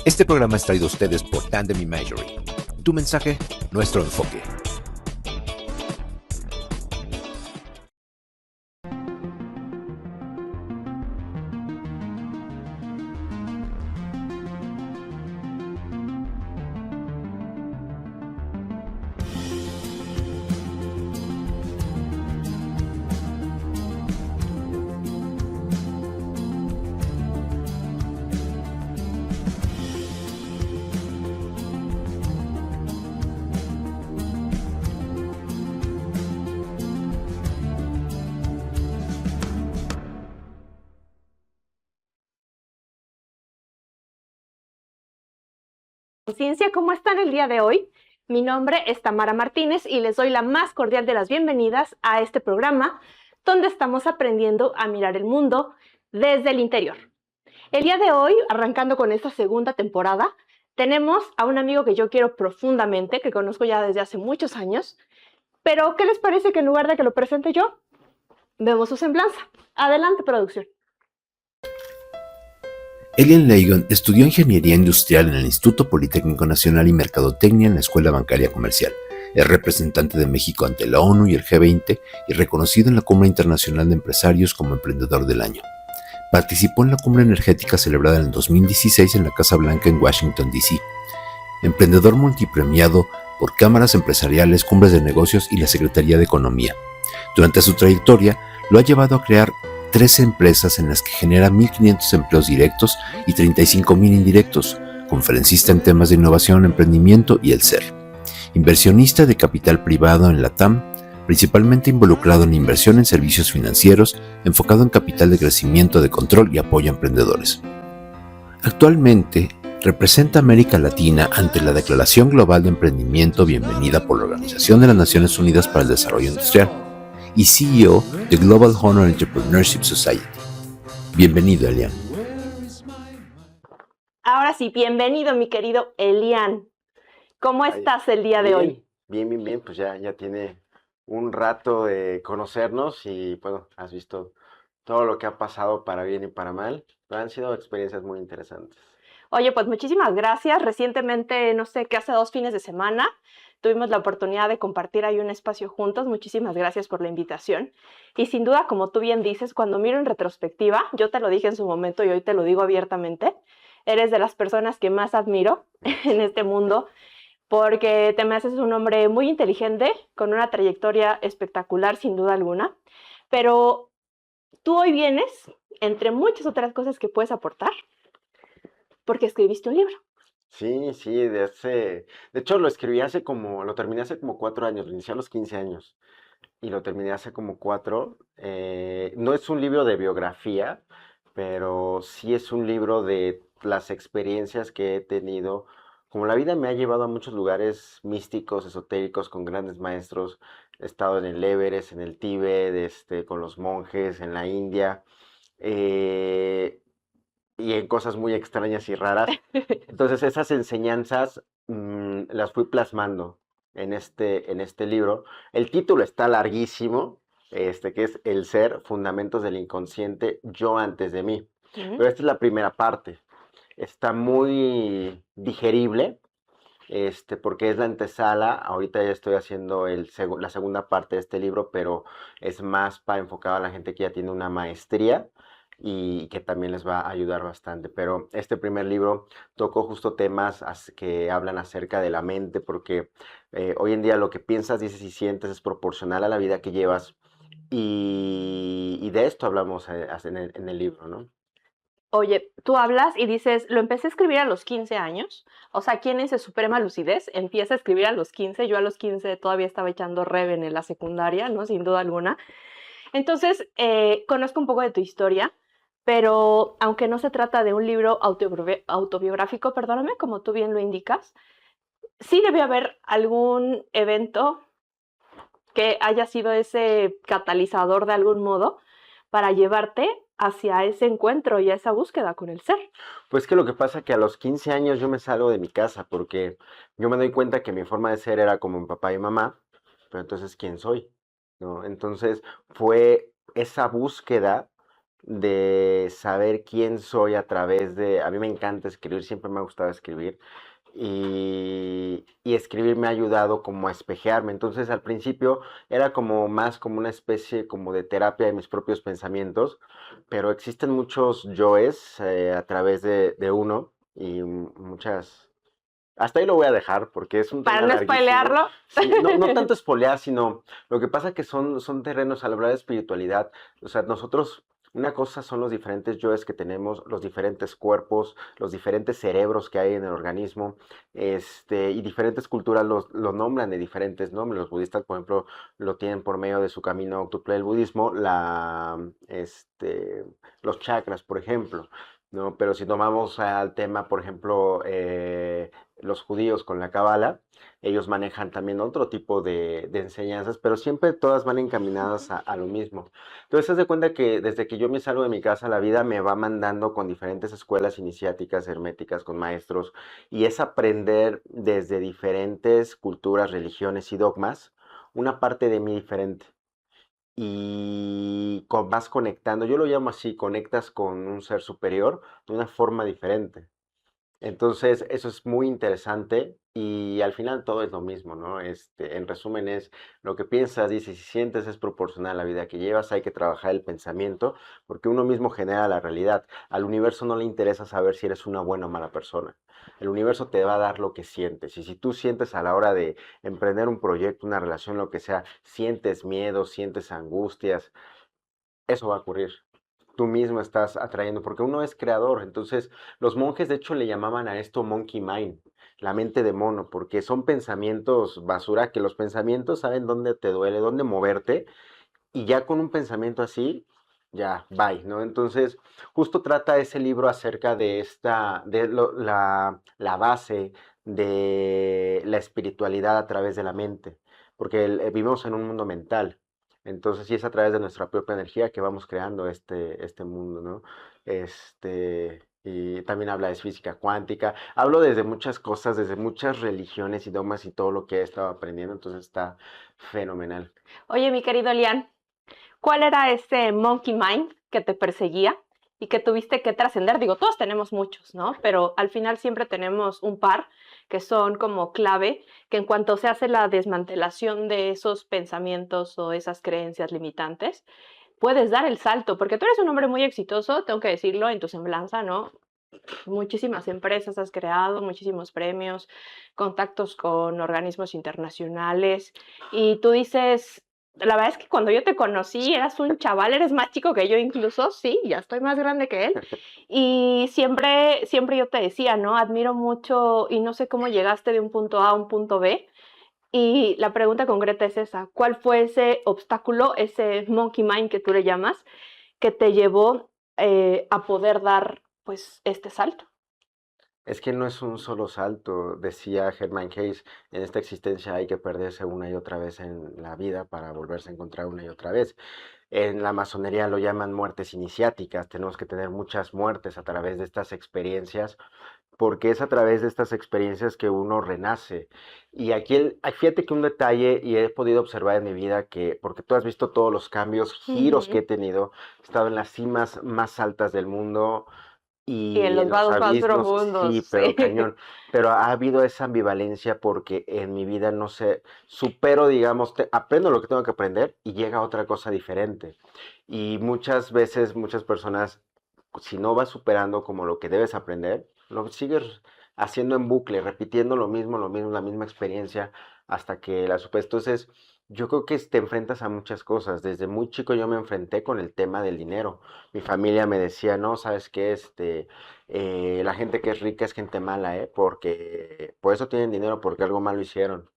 Este programa es traído a ustedes por Tandem Imagery. Tu mensaje, nuestro enfoque. Conciencia, ¿cómo están el día de hoy? Mi nombre es Tamara Martínez y les doy la más cordial de las bienvenidas a este programa donde estamos aprendiendo a mirar el mundo desde el interior. El día de hoy, arrancando con esta segunda temporada, tenemos a un amigo que yo quiero profundamente, que conozco ya desde hace muchos años, pero ¿qué les parece que en lugar de que lo presente yo, vemos su semblanza? Adelante, producción. Elian Leighton estudió Ingeniería Industrial en el Instituto Politécnico Nacional y Mercadotecnia en la Escuela Bancaria Comercial. Es representante de México ante la ONU y el G20 y reconocido en la Cumbre Internacional de Empresarios como Emprendedor del Año. Participó en la Cumbre Energética celebrada en el 2016 en la Casa Blanca en Washington, D.C. Emprendedor multipremiado por cámaras empresariales, cumbres de negocios y la Secretaría de Economía. Durante su trayectoria, lo ha llevado a crear 13 empresas en las que genera 1.500 empleos directos y 35.000 indirectos, conferencista en temas de innovación, emprendimiento y el ser. Inversionista de capital privado en la TAM, principalmente involucrado en inversión en servicios financieros, enfocado en capital de crecimiento, de control y apoyo a emprendedores. Actualmente, representa a América Latina ante la Declaración Global de Emprendimiento Bienvenida por la Organización de las Naciones Unidas para el Desarrollo Industrial y CEO de Global Honor Entrepreneurship Society. Bienvenido, Elian. Ahora sí, bienvenido, mi querido Elian. ¿Cómo estás el día de hoy? Bien, pues ya tiene un rato de conocernos y bueno, has visto todo lo que ha pasado para bien y para mal, pero han sido experiencias muy interesantes. Oye, pues muchísimas gracias. Recientemente, no sé, que hace 2 fines de semana, tuvimos la oportunidad de compartir ahí un espacio juntos. Muchísimas gracias por la invitación. Y sin duda, como tú bien dices, cuando miro en retrospectiva, yo te lo dije en su momento y hoy te lo digo abiertamente, eres de las personas que más admiro en este mundo, porque te me haces un hombre muy inteligente, con una trayectoria espectacular, sin duda alguna. Pero tú hoy vienes, entre muchas otras cosas que puedes aportar, porque escribiste un libro. Sí, de hecho lo terminé hace como 4 años, lo inicié a los 15 años y lo terminé hace como 4. No es un libro de biografía, pero sí es un libro de las experiencias que he tenido. Como la vida me ha llevado a muchos lugares místicos, esotéricos, con grandes maestros. He estado en el Everest, en el Tíbet, con los monjes, en la India. eh, y en cosas muy extrañas y raras. Entonces esas enseñanzas las fui plasmando en este libro. El título está larguísimo, que es El ser, fundamentos del inconsciente, yo antes de mí. Pero esta es la primera parte. Está muy digerible, porque es la antesala. Ahorita ya estoy haciendo la segunda parte de este libro, pero es más para enfocado a la gente que ya tiene una maestría y que también les va a ayudar bastante. Pero este primer libro tocó justo temas que hablan acerca de la mente, porque hoy en día lo que piensas, dices y sientes es proporcional a la vida que llevas. Y de esto hablamos en el libro, ¿no? Oye, tú hablas y dices, lo empecé a escribir a los 15 años. O sea, ¿quién es de suprema lucidez? Empieza a escribir a los 15. Yo a los 15 todavía estaba echando reven en la secundaria, ¿no? Sin duda alguna. Entonces, conozco un poco de tu historia, pero aunque no se trata de un libro autobiográfico, perdóname, como tú bien lo indicas, sí debe haber algún evento que haya sido ese catalizador de algún modo para llevarte hacia ese encuentro y a esa búsqueda con el ser. Pues que lo que pasa es que a los 15 años yo me salgo de mi casa porque yo me doy cuenta que mi forma de ser era como mi papá y mamá, pero entonces ¿quién soy? ¿No? Entonces fue esa búsqueda de saber quién soy a través de... A mí me encanta escribir, siempre me ha gustado escribir. Y escribir me ha ayudado como a espejearme. Entonces al principio era como más como una especie como de terapia de mis propios pensamientos, pero existen muchos yoes a través de uno y muchas... Hasta ahí lo voy a dejar porque es un Para tema no larguísimo. spoilearlo. Sí, no, no tanto espolear, sino lo que pasa que son terrenos al hablar de espiritualidad. O sea, nosotros, una cosa son los diferentes yoes que tenemos, los diferentes cuerpos, los diferentes cerebros que hay en el organismo, y diferentes culturas lo nombran de diferentes nombres. Los budistas, por ejemplo, lo tienen por medio de su camino octuple del budismo, los chakras, por ejemplo. ¿No? Pero si tomamos al tema, por ejemplo, los judíos con la Cábala, ellos manejan también otro tipo de enseñanzas, pero siempre todas van encaminadas a lo mismo. Entonces, haz de cuenta que desde que yo me salgo de mi casa, la vida me va mandando con diferentes escuelas iniciáticas, herméticas, con maestros, y es aprender desde diferentes culturas, religiones y dogmas, una parte de mí diferente y vas conectando, yo lo llamo así, conectas con un ser superior de una forma diferente. Entonces, eso es muy interesante y al final todo es lo mismo, ¿no? En resumen es lo que piensas, dices y sientes es proporcional a la vida que llevas, hay que trabajar el pensamiento porque uno mismo genera la realidad. Al universo no le interesa saber si eres una buena o mala persona. El universo te va a dar lo que sientes y si tú sientes a la hora de emprender un proyecto, una relación, lo que sea, sientes miedo, sientes angustias, eso va a ocurrir. Tú mismo estás atrayendo, porque uno es creador. Entonces, los monjes de hecho le llamaban a esto monkey mind, la mente de mono, porque son pensamientos basura, que los pensamientos saben dónde te duele, dónde moverte, y ya con un pensamiento así, ya, bye, ¿no? Entonces, justo trata ese libro acerca de la base de la espiritualidad a través de la mente, porque vivimos en un mundo mental. Entonces, sí es a través de nuestra propia energía que vamos creando este mundo, ¿no? Y también habla de física cuántica. Hablo desde muchas cosas, desde muchas religiones, idiomas y todo lo que he estado aprendiendo, entonces está fenomenal. Oye, mi querido Lian, ¿cuál era ese monkey mind que te perseguía y que tuviste que trascender? Digo, todos tenemos muchos, ¿no? Pero al final siempre tenemos un par que son como clave, que en cuanto se hace la desmantelación de esos pensamientos o esas creencias limitantes, puedes dar el salto, porque tú eres un hombre muy exitoso, tengo que decirlo, en tu semblanza, ¿no? Muchísimas empresas has creado, muchísimos premios, contactos con organismos internacionales, y tú dices, la verdad es que cuando yo te conocí eras un chaval, eres más chico que yo incluso, sí, ya estoy más grande que él, y siempre yo te decía, ¿no? Admiro mucho y no sé cómo llegaste de un punto A a un punto B, y la pregunta concreta es esa, ¿cuál fue ese obstáculo, ese monkey mind que tú le llamas, que te llevó a poder dar pues este salto? Es que no es un solo salto, decía Hermann Hesse, en esta existencia hay que perderse una y otra vez en la vida para volverse a encontrar una y otra vez. En la masonería lo llaman muertes iniciáticas, tenemos que tener muchas muertes a través de estas experiencias, porque es a través de estas experiencias que uno renace. Y fíjate que un detalle, y he podido observar en mi vida, que, porque tú has visto todos los cambios, giros que Ujú. he tenido, he estado en las cimas más altas del mundo, Y en y los en los vados más abismos, profundos, sí, sí. pero cañón. Pero ha habido esa ambivalencia porque en mi vida no sé, supero, digamos, aprendo lo que tengo que aprender y llega otra cosa diferente. Y muchas veces, muchas personas, si no vas superando como lo que debes aprender, lo sigues haciendo en bucle, repitiendo lo mismo, la misma experiencia hasta que la superes. Entonces, yo creo que te enfrentas a muchas cosas. Desde muy chico yo me enfrenté con el tema del dinero. Mi familia me decía, no, ¿sabes qué? La gente que es rica es gente mala, ¿eh? Porque por eso tienen dinero, porque algo malo hicieron.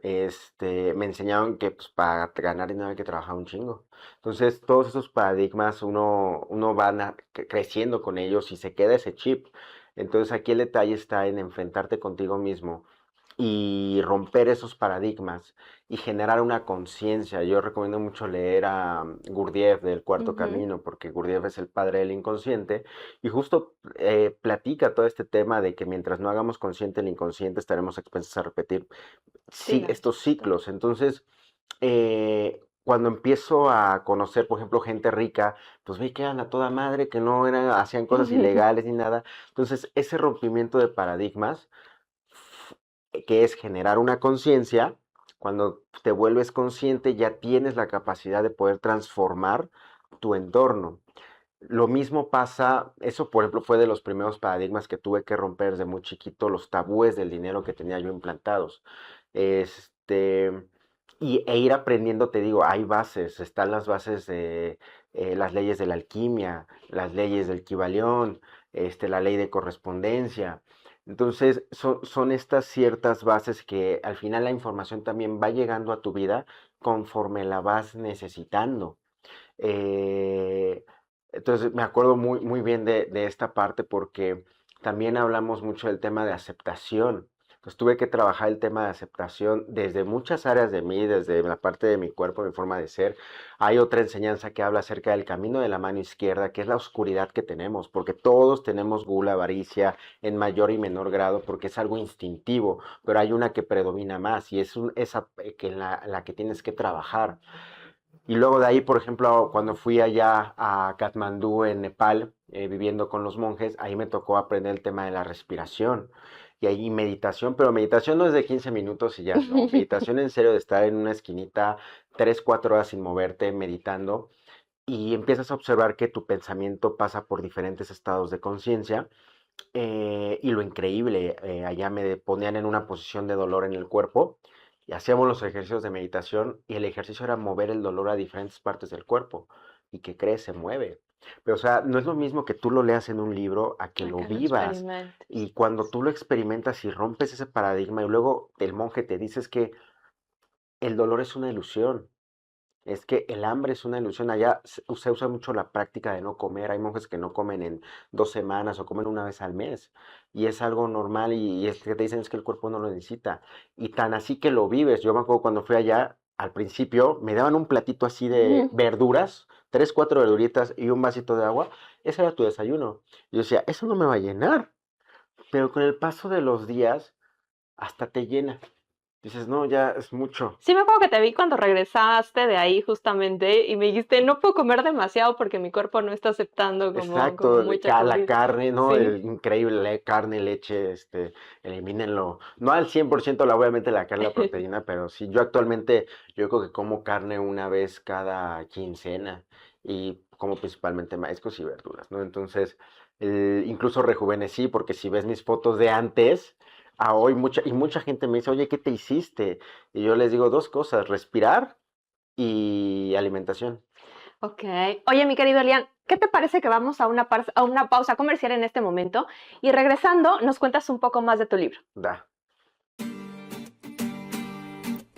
Me enseñaron que pues, para ganar dinero hay que trabajar un chingo. Entonces, todos esos paradigmas uno va creciendo con ellos y se queda ese chip. Entonces, aquí el detalle está en enfrentarte contigo mismo y romper esos paradigmas y generar una conciencia. Yo recomiendo mucho leer a Gurdjieff del Cuarto Ujú. Camino, porque Gurdjieff es el padre del inconsciente y justo platica todo este tema de que mientras no hagamos consciente el inconsciente estaremos expensos a repetir Sí, estos cierto. ciclos. Entonces, eh, cuando empiezo a conocer, por ejemplo, gente rica, pues ve que eran a toda madre, que no eran, hacían cosas ilegales ni nada. Entonces, ese rompimiento de paradigmas, que es generar una conciencia, cuando te vuelves consciente ya tienes la capacidad de poder transformar tu entorno. Lo mismo pasa, eso por ejemplo fue de los primeros paradigmas que tuve que romper desde muy chiquito, los tabúes del dinero que tenía yo implantados. Este, e ir aprendiendo, te digo, hay bases, están las bases de las leyes de la alquimia, las leyes del Kybalión, la ley de correspondencia. Entonces, son estas ciertas bases que al final la información también va llegando a tu vida conforme la vas necesitando. Eh, entonces me acuerdo muy, muy bien de esta parte porque también hablamos mucho del tema de aceptación. Pues tuve que trabajar el tema de aceptación desde muchas áreas de mí, desde la parte de mi cuerpo, mi forma de ser. Hay otra enseñanza que habla acerca del camino de la mano izquierda, que es la oscuridad que tenemos, porque todos tenemos gula, avaricia, en mayor y menor grado, porque es algo instintivo, pero hay una que predomina más y es esa que la que tienes que trabajar. Y luego de ahí, por ejemplo, cuando fui allá a Katmandú, en Nepal, viviendo con los monjes, ahí me tocó aprender el tema de la respiración. Y ahí meditación, pero meditación no es de 15 minutos y ya, no. Meditación en serio de estar en una esquinita 3, 4 horas sin moverte, meditando. Y empiezas a observar que tu pensamiento pasa por diferentes estados de conciencia. Y lo increíble, allá me ponían en una posición de dolor en el cuerpo y hacíamos los ejercicios de meditación y el ejercicio era mover el dolor a diferentes partes del cuerpo. ¿Y qué crees? Se mueve. Pero, o sea, no es lo mismo que tú lo leas en un libro a que lo Acá lo vivas. experimentes. Y cuando tú lo experimentas y rompes ese paradigma y luego el monje te dice es que el dolor es una ilusión. Es que el hambre es una ilusión. Allá se usa mucho la práctica de no comer. Hay monjes que no comen en 2 semanas o comen una vez al mes. Y es algo normal y es que te dicen es que el cuerpo no lo necesita. Y tan así que lo vives. Yo me acuerdo cuando fui allá, al principio me daban un platito así de verduras, 3, 4 verduritas y un vasito de agua. Ese era tu desayuno. Y yo decía, eso no me va a llenar. Pero con el paso de los días, hasta te llena. Dices, no, ya es mucho. Sí, me acuerdo que te vi cuando regresaste de ahí justamente y me dijiste, no puedo comer demasiado porque mi cuerpo no está aceptando como Exacto, mucha la comida. carne, ¿no? Sí. Increíble, carne, leche, elimínenlo. No al 100% obviamente la carne, la proteína, pero sí, yo actualmente, yo creo que como carne una vez cada quincena y como principalmente mariscos y verduras, ¿no? Entonces, incluso rejuvenecí porque si ves mis fotos de antes a hoy, mucha gente me dice, oye, ¿qué te hiciste? Y yo les digo 2 cosas, respirar y alimentación. Ok. Oye, mi querido Elian, ¿qué te parece que vamos a una pausa comercial en este momento? Y regresando, nos cuentas un poco más de tu libro. Da.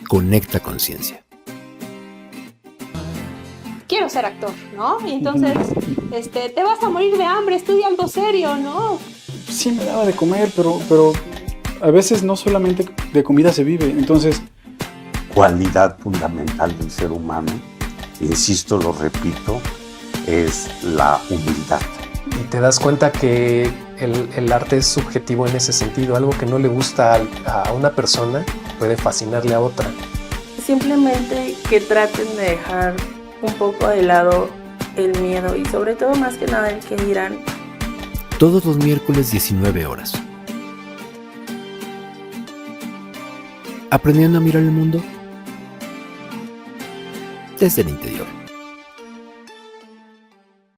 Conecta Conciencia. Quiero ser actor, ¿no? Y entonces, te vas a morir de hambre, estudia algo serio, ¿no? Sí me daba de comer, pero a veces no solamente de comida se vive. Entonces, cualidad fundamental del ser humano, insisto, lo repito, es la humildad. Y te das cuenta que el arte es subjetivo en ese sentido. Algo que no le gusta a una persona puede fascinarle a otra. Simplemente que traten de dejar un poco de lado el miedo y sobre todo más que nada el que dirán. Todos los miércoles 19 horas. Aprendiendo a mirar el mundo desde el interior.